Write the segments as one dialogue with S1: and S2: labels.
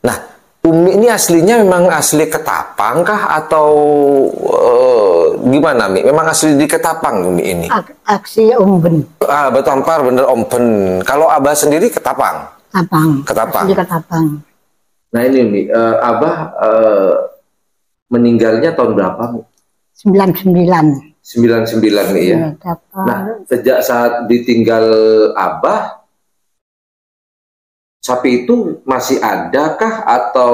S1: Nah, Umi ini aslinya memang asli Ketapang kah atau gimana Mi? Memang asli di Ketapang Umi ini?
S2: Aksi Omben.
S1: Betampar bener Omben. Kalau Abah sendiri Ketapang? Ketapang.
S2: Asli Ketapang.
S1: Nah ini Mi, Abah meninggalnya tahun berapa Mi?
S2: 99.
S1: 99 nih ya. Nah, sejak saat ditinggal Abah, sapi itu masih adakah atau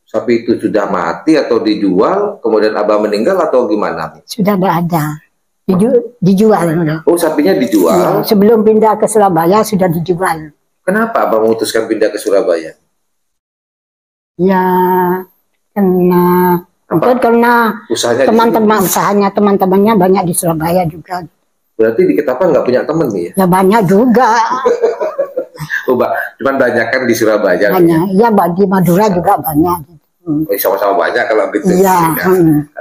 S1: sapi itu sudah mati atau dijual, kemudian Abah meninggal atau gimana?
S2: Sudah tidak ada. Dijual.
S1: Oh, sapinya dijual?
S2: Ya, sebelum pindah ke Surabaya sudah dijual.
S1: Kenapa Abah memutuskan pindah ke Surabaya?
S2: Ya, karena teman-temannya banyak di Surabaya juga.
S1: Berarti di Ketapang nggak punya teman nih ya?
S2: Ya banyak juga.
S1: Oh, cuman banyak kan di Surabaya.
S2: Banyak, ya di Madura juga banyak.
S1: Sama-sama banyak kalau gitu.
S2: Iya.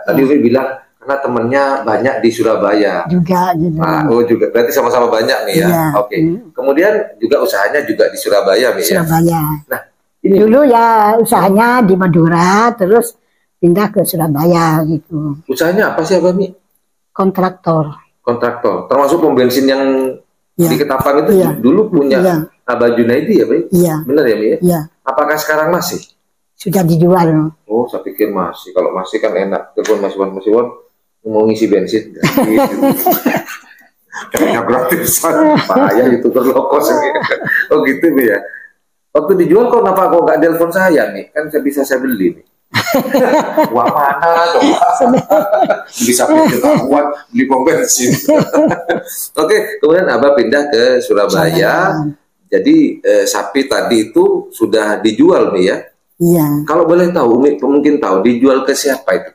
S1: Tadi Umi bilang karena temennya banyak di Surabaya.
S2: Juga gitu.
S1: Oh juga, berarti sama-sama banyak nih ya.
S2: Iya.
S1: Oke. Kemudian juga usahanya juga di Surabaya nih ya.
S2: Surabaya.
S1: Nah, ini
S2: dulu ya usahanya di Madura, terus pindah ke Surabaya gitu.
S1: Usahanya apa sih Abah Mi?
S2: Kontraktor.
S1: Termasuk pom bensin yang di Ketapang itu dulu punya Abah Junaidi ya, Pak?
S2: Iya.
S1: Benar ya, Mi?
S2: Iya.
S1: Apakah sekarang masih?
S2: Sudah dijual.
S1: Oh, saya pikir masih. Kalau masih kan enak. Telepon Mas Wan, mau ngisi bensin. Kayaknya gratisan. Payah itu terlokos. Oh gitu, Mi ya. Waktu dijual kok nggak telepon saya nih? Kan bisa saya beli nih. Uang mana coba? Bisa pinjam akuan beli pom bensin. Oke, kemudian Abah pindah ke Surabaya. Jadi sapi tadi itu sudah dijual nih ya?
S2: Iya.
S1: Kalau boleh tahu, Umi mungkin tahu dijual ke siapa itu?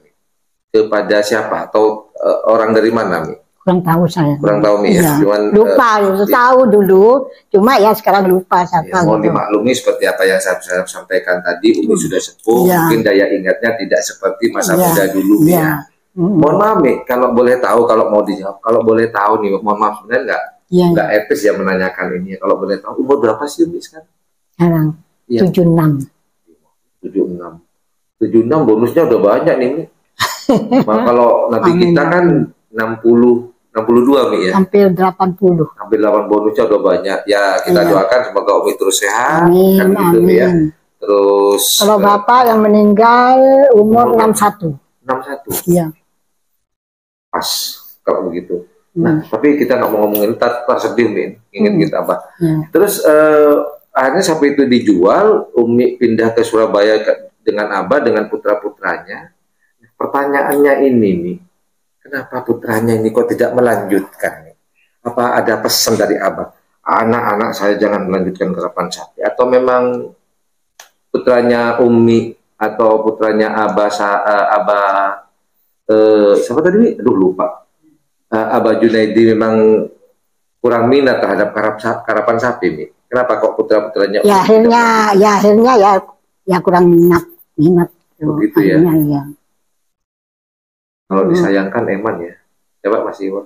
S1: Kepada siapa? Atau orang dari mana Mi?
S2: Kurang tahu saya.
S1: Kurang tahu Mi ya?
S2: Cuman, lupa, tahu dulu. Cuma ya sekarang lupa siapa.
S1: Mohon dimaklumi seperti apa yang saya sampaikan tadi. Umi sudah sepuh, mungkin daya ingatnya tidak seperti masa muda dulu ya. Mohon maaf Mi, kalau boleh tahu, kalau mau dijawab, kalau boleh tahu nih, mohon maaf sebenarnya nggak etis ya menanyakan ini. Kalau boleh tahu, umur berapa sih Umi sekarang?
S2: Sekarang 76.
S1: 76 bonusnya udah banyak nih Mi. Nah, kalau nanti kita kan 62 Mi ya.
S2: Hampir 80.
S1: Hampir 8 bonusnya udah banyak. Ya kita doakan semoga Umi terus sehat.
S2: Amin,
S1: kan gitu
S2: amin.
S1: Ya. Terus
S2: kalau Bapak yang meninggal umur 61.
S1: 61.
S2: Iya.
S1: Pas kalau begitu. Nah, tapi kita nggak mau ngomongin ntar sedih Mi. Ingin kita apa. Terus akhirnya sapi itu dijual, Umi pindah ke Surabaya dengan Abah dengan putra-putranya. Pertanyaannya ini nih, kenapa putranya ini kok tidak melanjutkan nih? Apa ada pesan dari Abah? Anak-anak saya jangan melanjutkan kerapan sapi. Atau memang putranya Umi atau putranya Abah siapa tadi? Aduh lupa. Abah Junaidi memang kurang minat terhadap karapan sapi nih. Kenapa kok putra-putranya?
S2: Ya akhirnya ya kurang minat.
S1: Begitu ya. Ya. Kalau disayangkan eman ya. Coba Mas Iwan.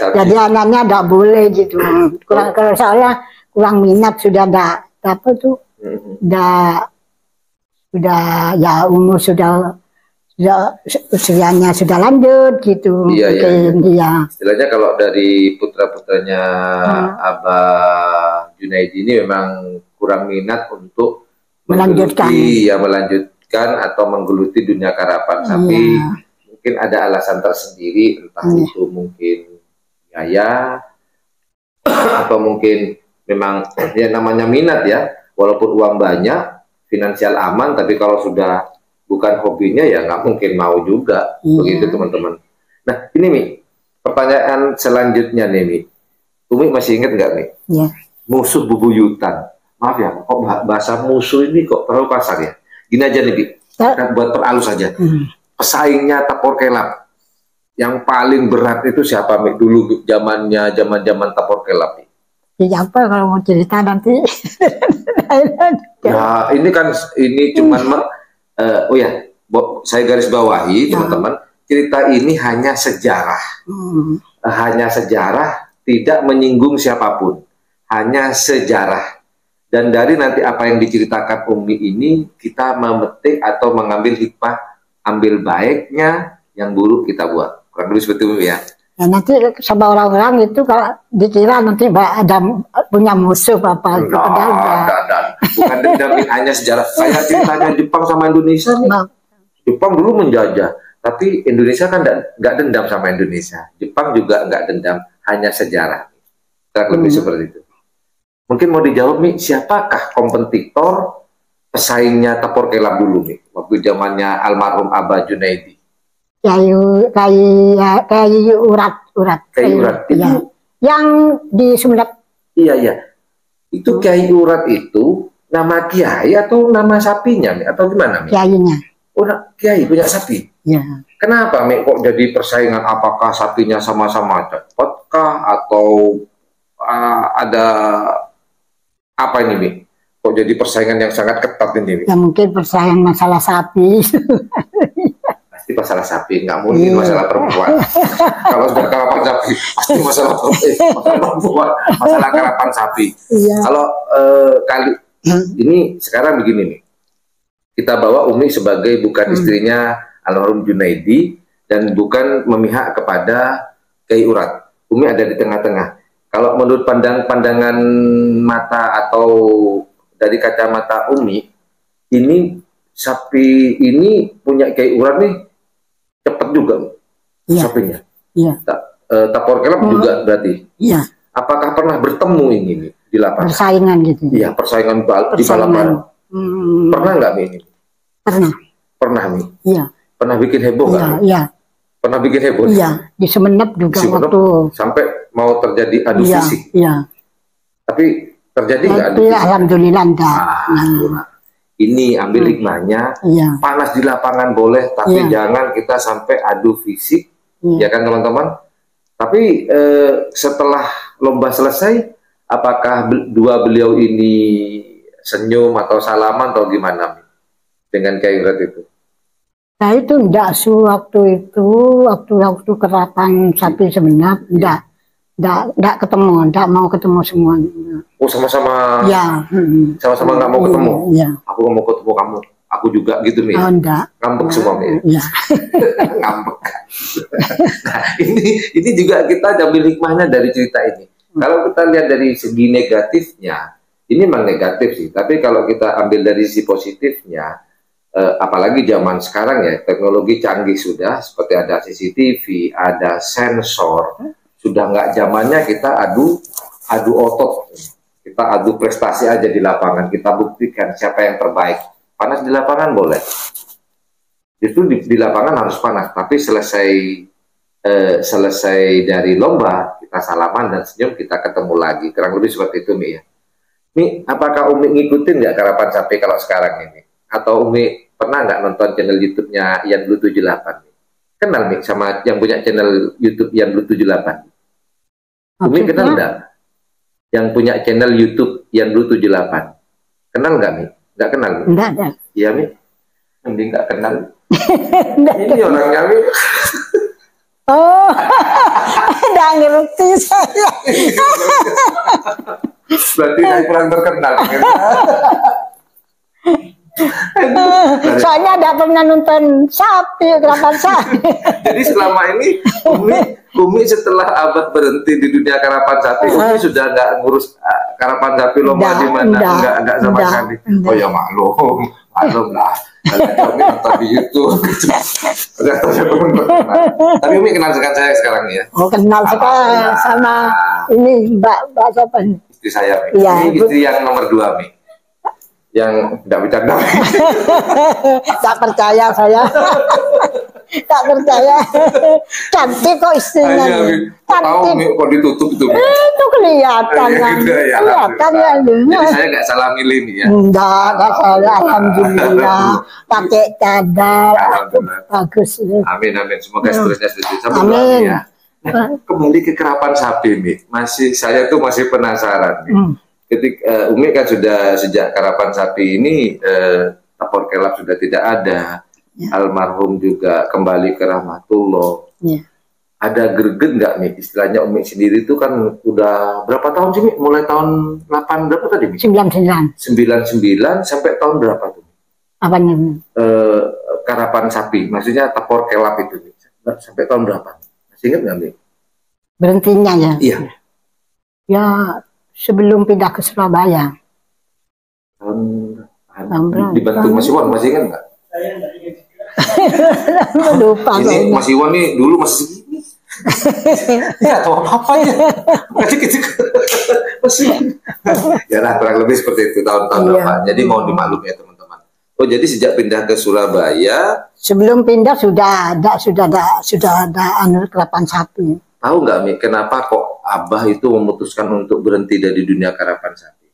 S2: Jadi anaknya tidak boleh gitu. Kalau soalnya kurang minat sudah ya umur sudah usianya sudah lanjut gitu.
S1: Iya. Istilahnya kalau dari putra-putranya Abah Junaidi ini memang kurang minat untuk melanjutkan atau menggeluti dunia karapan sapi. Mungkin ada alasan tersendiri, entah itu mungkin biaya atau mungkin memang ya namanya minat ya. Walaupun uang banyak, finansial aman, tapi kalau sudah bukan hobinya ya nggak mungkin mau juga. Begitu teman-teman. Nah ini Mi, pertanyaan selanjutnya nih Mi. Umi masih ingat nggak nih? Musuh bebuyutan. Maaf ya, kok bahasa musuh ini kok terlalu kasar ya? Gini aja nih, Bi. Kita buat peralus saja. Pesaingnya Tapor Kelap. Yang paling berat itu siapa, Mi? Dulu zaman Tapor Kelap, Mi.
S2: Ya apa kalau mau cerita nanti?
S1: Ya, ini cuman saya garis bawahi, teman-teman. Cerita ini hanya sejarah. Hanya sejarah, tidak menyinggung siapapun. Hanya sejarah. Dan dari nanti apa yang diceritakan Umi ini, kita memetik atau mengambil hikmah, ambil baiknya, yang buruk kita buat. Kurang lebih seperti itu ya.
S2: Nah, nanti sama orang-orang itu kalau dikira nanti ada punya musuh apa gitu.
S1: Bukan dendam, hanya sejarah. Kayak ceritanya Jepang sama Indonesia nih. Jepang dulu menjajah, tapi Indonesia kan nggak dendam sama Indonesia. Jepang juga nggak dendam, hanya sejarah. Kurang lebih seperti itu. Mungkin mau dijawab nih, siapakah kompetitor pesaingnya Tapor Kelab dulu nih, waktu zamannya almarhum Abah Junaidi?
S2: Kayu urat.
S1: Kayu urat.
S2: Ya. Yang di Sumeneb.
S1: Iya. Itu kayu urat itu nama kiai atau nama sapinya nih? Atau gimana nih?
S2: Kiainya.
S1: Oh, kiai punya sapi?
S2: Ya.
S1: Kenapa nih kok jadi persaingan? Apakah sapinya sama-sama cepatkah? Atau ada apa ini nih? Kok jadi persaingan yang sangat ketat ini?
S2: Ya mungkin persaingan masalah sapi.
S1: Pasti masalah sapi, nggak mungkin masalah perempuan. Kalau sudah karapan sapi, pasti masalah perempuan, masalah karapan sapi. Kalau kali ini sekarang begini nih, kita bawa Umi sebagai bukan istrinya almarhum Junaidi dan bukan memihak kepada Kiai Urat. Umi ada di tengah-tengah. Kalau menurut pandangan mata atau dari kacamata Umi, ini sapi ini punya Kiai Urat nih cepat juga sapinya. Iya. Tapor Kelab juga berarti. Iya. Apakah pernah bertemu ini nih di lapangan? Persaingan gitu. Iya, persaingan di balapan. Pernah nggak ini? Pernah. Pernah nih. Iya. Pernah bikin heboh nggak? Iya. Pernah bikin heboh? Iya. Di Sumeneb juga waktu. Sampai mau terjadi adu fisik. Iya. Tapi terjadi nggak adu fisik? Alhamdulillah enggak. Ini ambil hikmahnya, panas di lapangan boleh, tapi jangan kita sampai adu fisik, ya kan teman-teman? Tapi setelah lomba selesai, apakah dua beliau ini senyum atau salaman atau gimana dengan Kiai Urat itu? Nah itu enggak waktu kerapan sapi sebenarnya enggak ketemu, enggak mau ketemu semua. Oh sama-sama. Ya. Sama-sama nggak mau ketemu. Iya. Aku nggak mau ketemu kamu. Aku juga gitu nih. Oh, enggak. Ngambek semua nih. Iya. Ngambek. Nah ini juga kita ambil hikmahnya dari cerita ini. Kalau kita lihat dari segi negatifnya, ini memang negatif sih. Tapi kalau kita ambil dari sisi positifnya, apalagi zaman sekarang ya, teknologi canggih sudah, seperti ada CCTV, ada sensor, sudah nggak zamannya kita adu otot, kita adu prestasi aja di lapangan, kita buktikan siapa yang terbaik. Panas di lapangan boleh, justru di lapangan harus panas, tapi selesai dari lomba kita salaman dan senyum, kita ketemu lagi, kurang lebih seperti itu Mi ya. Mi, apakah Umi ngikutin nggak karapan sapi kalau sekarang ini? Atau Umi pernah nggak nonton channel YouTube-nya Yan Blue 78? Kenal Mi sama yang punya channel YouTube Yan Blue 78? Umi kenal nggak? Yang punya channel YouTube Yan Blue 78? Kenal nggak Mi? Nggak kenal Mi? Nggak. Iya Mi? Mending nggak kenal. Ini orangnya Mi.
S2: Oh, nggak ngerti saya.
S1: Berarti saya kurang terkenal.
S2: Soalnya tidak pernah nonton sapi, kerapan sapi.
S1: Jadi selama ini Umi setelah abad berhenti di dunia karapan sapi, Umi sudah nggak ngurus karapan sapi lomba di mana? Enggak sama sekali. Oh ya maklum lah. Kami nonton di YouTube. Tapi Umi kenal dengan saya sekarang ya?
S2: Oh kenal sekarang sama ini Mbak siapa?
S1: Istri saya. Ini istri yang nomor 2 Mi. Yang tidak bercanda.
S2: Tak percaya saya. Tak percaya. Cantik kok istrinya.
S1: Tahu kok ditutup itu.
S2: Itu kelihatan kan. Kelihatan ya.
S1: Jadi saya nggak salah milih nih ya.
S2: Enggak salah. Alhamdulillah. Pakai cadar. Bagus.
S1: Amin. Semoga seterusnya amin. Ya. Nah, kembali ke kerapan sapi nih. Saya tuh masih penasaran nih. Ketika Umi kan sudah sejak karapan sapi ini Tapor Kelab sudah tidak ada, almarhum juga kembali ke rahmatullah. ada greget nggak nih istilahnya Umi sendiri itu kan udah berapa tahun sih Mi? Mulai tahun 8 berapa tadi Mi?
S2: 99.
S1: 99 sampai tahun berapa tuh?
S2: Apanya?
S1: Karapan sapi, maksudnya tepor kelap itu Mi. Sampai tahun berapa? Masih ingat nggak Mi?
S2: Berhentinya ya?
S1: Iya.
S2: Ya sebelum pindah ke Surabaya.
S1: Dibantu Mas Iwan, masih ingat nggak?
S2: Lupa
S1: ini Mas Iwan nih dulu masih segini. Ya tahu apa ya? Masih. Ya lah kurang lebih seperti itu tahun-tahun depan. Jadi mau dimaklumi ya teman-teman. Oh jadi sejak pindah ke Surabaya.
S2: Sebelum pindah sudah ada kerapan sapi.
S1: Tahu nggak Mi, kenapa kok Abah itu memutuskan untuk berhenti dari dunia karapan sapi?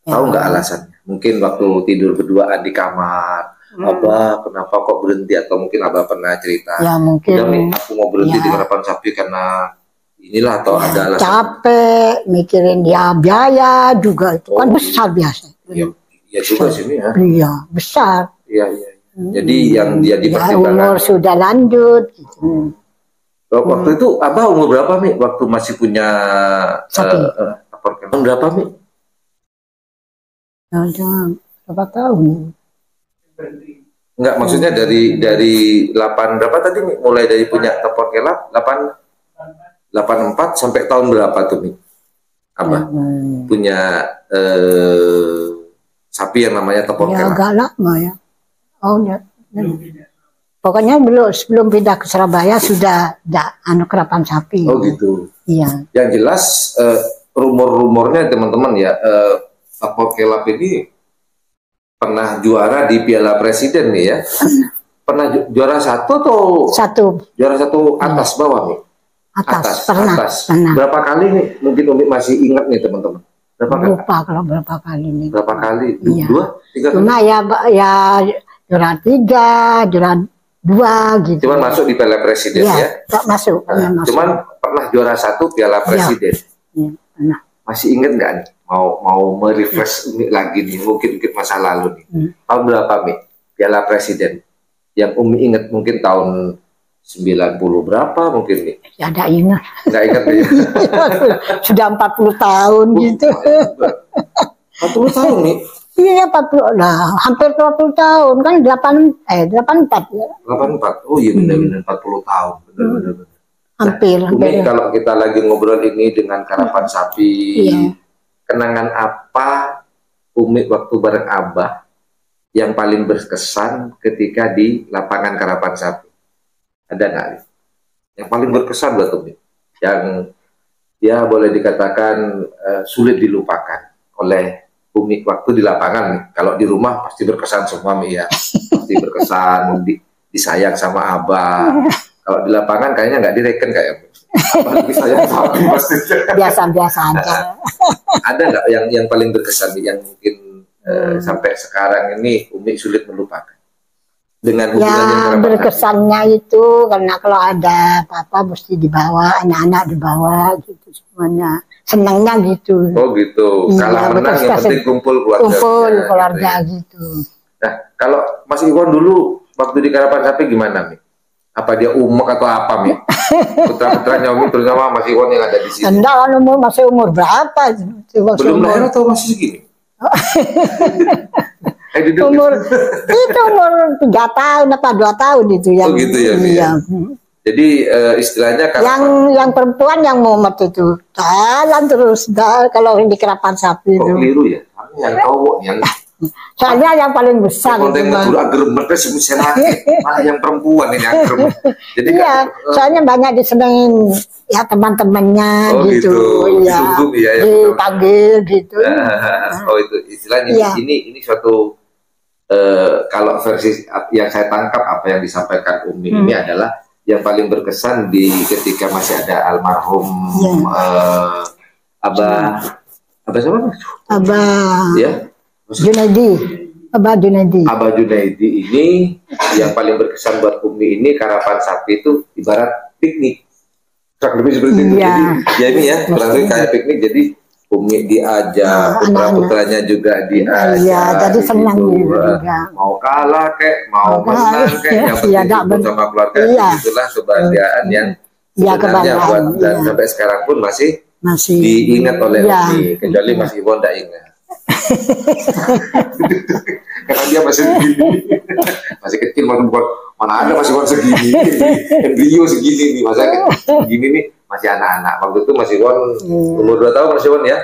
S1: Tahu nggak alasannya? Mungkin waktu tidur berduaan di kamar. Abah kenapa kok berhenti, atau mungkin Abah pernah cerita
S2: ya mungkin
S1: udah Mi, aku mau berhenti di karapan sapi karena inilah, atau ada alasan
S2: capek mikirin dia biaya juga itu kan besar biasa.
S1: Iya juga sih Mi ya.
S2: Iya besar.
S1: Iya. Jadi yang dia dipertimbangkan
S2: umur sudah lanjut gitu.
S1: Waktu itu Abah umur berapa Mi? Waktu masih punya tahun berapa Mi?
S2: Berapa tahun?
S1: Enggak, maksudnya dari 8 berapa tadi Mi? Mulai dari punya tepor kelap 84 sampai tahun berapa tuh Mi? Abah punya sapi yang namanya tepor kelap.
S2: Agak lama ya. Oh ya. Pokoknya sebelum pindah ke Surabaya sudah ada kerapan sapi.
S1: Oh gitu.
S2: Iya.
S1: Yang jelas rumor-rumornya teman-teman ya, tepor kelap ini pernah juara di Piala Presiden nih ya. Pernah juara satu atau juara satu atas bawah nih?
S2: Atas.
S1: Pernah. Berapa kali nih? Mungkin Umi masih ingat nih teman-teman.
S2: Lupa kalau berapa kali nih.
S1: Berapa kali?
S2: Iya.
S1: 2, 3 kali?
S2: Cuma ya juara 3, juara 2 gitu.
S1: Cuman masuk di Piala Presiden ya?
S2: Tak masuk.
S1: Cuman pernah juara 1 Piala Presiden.
S2: Iya, pernah.
S1: Masih ingat nggak nih? Mau merefresh Umi lagi nih, mungkin masa lalu nih. Tahun berapa Mi? Piala Presiden yang Umi ingat, mungkin tahun 90 berapa mungkin nih?
S2: Ya ada ingat.
S1: Nggak ingat ya?
S2: Sudah 40 tahun gitu.
S1: 40 tahun nih?
S2: Iya 40, nah hampir 20 tahun kan 84 ya.
S1: 84, oh iya benar-benar 40 tahun, benar-benar.
S2: Hampir.
S1: Umi, kalau kita lagi ngobrol ini dengan karapan sapi, kenangan apa Umi waktu bareng Abah yang paling berkesan ketika di lapangan karapan sapi? Ada nggak? Yang paling berkesan buat Umi, yang ya boleh dikatakan sulit dilupakan oleh Umi waktu di lapangan nih. Kalau di rumah pasti berkesan semua Mi ya, pasti berkesan, disayang sama Abah. Kalau di lapangan kayaknya nggak direken kayak disayang sapi pasti. Biasa-biasa aja. Ada nggak yang paling berkesan nih, yang mungkin sampai sekarang ini Umi sulit melupakan? Dengan
S2: ya berkesannya itu karena kalau ada apa-apa mesti dibawa, anak-anak dibawa gitu semuanya. Senangnya gitu.
S1: Oh gitu. Kalah menang yang penting kumpul keluarga.
S2: Kumpul keluarga gitu.
S1: Nah, kalau Mas Iwan dulu waktu di karapan sapi gimana Mi? Apa dia umek atau apa Mi? Putra-putranya Umi, terutama Mas Iwan yang ada di sini.
S2: Enggak, masih umur berapa?
S1: Belum lahir atau masih segini?
S2: umur 3 tahun apa 2 tahun itu ya.
S1: Oh gitu ya. Iya. Jadi istilahnya
S2: yang perempuan yang mumet itu jalan terus kalau di kerapan sapi itu.
S1: Keliru ya. Yang cowok yang
S2: soalnya yang paling besar
S1: itu malah yang perempuan ini yang jadi
S2: iya, soalnya banyak disenengin ya teman-temannya gitu ya, dipanggil gitu.
S1: Oh itu istilahnya ini suatu kalau versi yang saya tangkap apa yang disampaikan Umi ini adalah yang paling berkesan di ketika masih ada almarhum Abah siapa? Abah ya Abah Junaidi ini yang paling berkesan buat Umi ini karapan sapi itu ibarat piknik, lebih seperti itu. Jadi ya ini ya kurang lebih kayak piknik, jadi Umi diajak, putra-putranya juga diajak. Iya,
S2: jadi senang juga.
S1: Mau kalah kek, mau menang kek, yang penting sama keluarga. Itulah kebahagiaan yang
S2: Ya,
S1: sebenarnya
S2: kebanggaan,
S1: buat dan
S2: ya.
S1: sampai sekarang pun masih
S2: Masih
S1: diingat oleh
S2: ya.
S1: Umi, kecuali Mas Iwon tidak ingat. Karena dia masih segini, masih kecil, bukan mana ada Mas Iwon segini, embrio segini nih, masa segini nih masih anak-anak. Waktu itu Mas Iwon umur 2 tahun, Mas Iwon ya,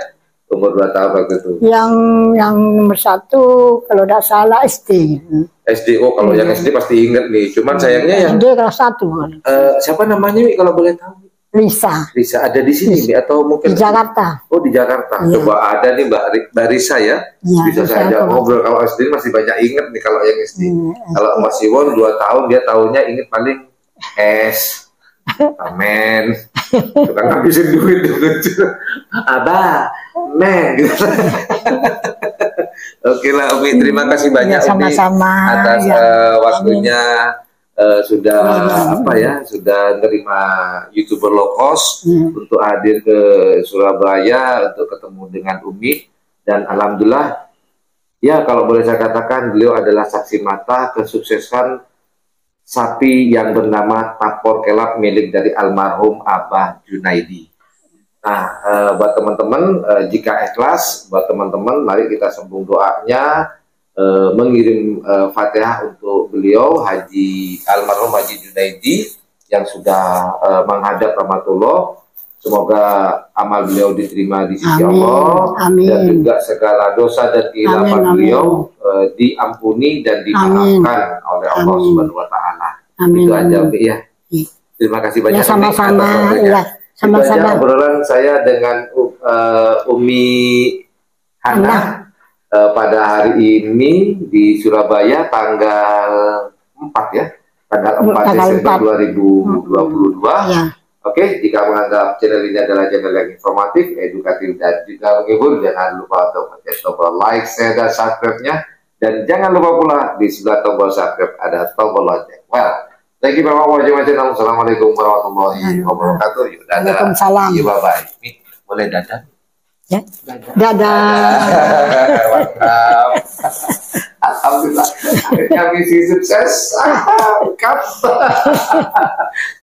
S1: umur 2 tahun waktu itu.
S2: Yang nomor 1 kalau tidak salah SD.
S1: SD, oh kalau yang SD pasti ingat nih. Cuman sayangnya yang
S2: SD kelas 1.
S1: siapa namanya Wi, kalau boleh tahu?
S2: Lisa.
S1: Risa ada di sini nih atau mungkin
S2: Di Jakarta.
S1: Oh di Jakarta.
S2: Ya.
S1: Coba ada nih Mbak Risa ya.
S2: Ya,
S1: bisa saya ajak ngobrol. Kalau SD masih banyak inget nih kalau yang SD. Kalau Mas Iwon 2 tahun dia tahunya inget paling es, amen, tukang ngabisin duit gitu. Abah, men gitu. Oke lah Umi, terima kasih banyak
S2: Ya, sama-sama,
S1: Umi atas waktunya. Sudah apa ya, sudah menerima YouTuber low cost untuk hadir ke Surabaya untuk ketemu dengan Umi, dan alhamdulillah ya kalau boleh saya katakan beliau adalah saksi mata kesuksesan sapi yang bernama Tapor Kelap milik dari almarhum Abah Junaidi. Nah, buat teman-teman jika ikhlas, buat teman-teman mari kita sambung doanya, mengirim Fatihah untuk beliau almarhum Haji Junaidi yang sudah menghadap rahmatullah. Semoga amal beliau diterima di sisi Allah. Amin. Dan juga segala dosa dan kehilapan beliau diampuni dan dimaafkan oleh Allah Subhanahu wa taala. Itu aja Umi ya. Terima kasih banyak.
S2: Ya, sama-sama. Ya, sama-sama.
S1: Obrolan saya dengan Umi Hana. Pada hari ini di Surabaya tanggal 4 ya, tanggal 4 Desember 2022. Ya. Oke, jika menganggap channel ini adalah channel yang informatif, edukatif, dan juga menghibur, jangan lupa untuk mencet tombol like, share, dan subscribe-nya. Dan jangan lupa pula di sebelah tombol subscribe ada tombol lonceng. Well, thank you very much. Assalamualaikum warahmatullahi wabarakatuh.
S2: Waalaikumsalam.
S1: Bye-bye. Boleh dadah?
S2: Ya. Dadah.
S1: Mantap. Alhamdulillah. Kami sukses.